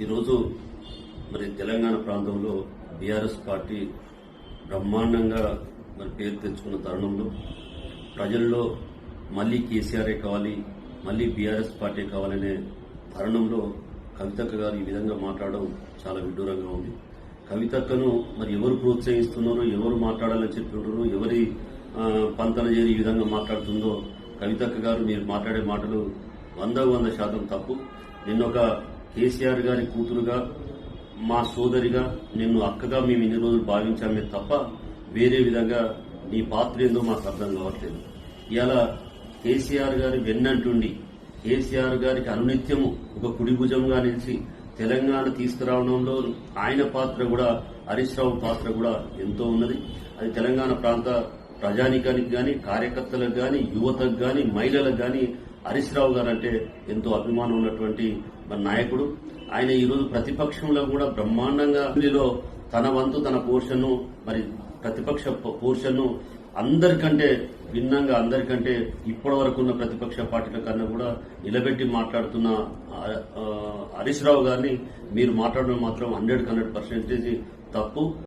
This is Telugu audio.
ఈరోజు మరి తెలంగాణ ప్రాంతంలో బీఆర్ఎస్ పార్టీ బ్రహ్మాండంగా మరి పేరు తెచ్చుకున్న తరుణంలో ప్రజల్లో మళ్లీ కేసీఆరే కావాలి, మళ్లీ బీఆర్ఎస్ పార్టీ కావాలనే తరుణంలో కవితక్క గారు ఈ విధంగా మాట్లాడడం చాలా విడ్డూరంగా ఉంది. కవితక్కను మరి ఎవరు ప్రోత్సహిస్తున్నారో, ఎవరు మాట్లాడాలని చెప్తున్నారో, ఎవరి పంతన చేరి ఈ విధంగా మాట్లాడుతుందో కవితక్క గారు మీరు మాట్లాడే మాటలు 100% తప్పు. నిన్నొక కేసీఆర్ గారి కూతురుగా, మా సోదరిగా, నిన్ను అక్కగా మేము ఇన్ని రోజులు భావించామే తప్ప వేరే విధంగా నీ పాత్ర ఏందో మాకు అర్థం కావట్లేదు. ఇలా కేసీఆర్ గారి వెన్నంటుండి కేసీఆర్ గారికి అనునిత్యము ఒక కుడి భుజంగా నిలిచి తెలంగాణ తీసుకురావడంలో ఆయన పాత్ర కూడా, హరీష్ రావు పాత్ర కూడా ఎంతో ఉన్నది. అది తెలంగాణ ప్రాంత ప్రజానికానికి గాని, కార్యకర్తలకు గాని, యువతకు గాని, మహిళలకు గాని హరీష్ రావు గారు అంటే ఎంతో అభిమానం ఉన్నటువంటి నాయకుడు. ఆయన ఈ రోజు ప్రతిపక్షంలో కూడా బ్రహ్మాండంగా తన వంతు తన పోర్షన్ను, మరి ప్రతిపక్ష పోర్షన్ను అందరికంటే భిన్నంగా, అందరికంటే ఇప్పటి వరకు ఉన్న ప్రతిపక్ష పార్టీల కన్నా కూడా నిలబెట్టి మాట్లాడుతున్న హరీష్ రావు గారిని మీరు మాట్లాడడం మాత్రం 100% తప్పు.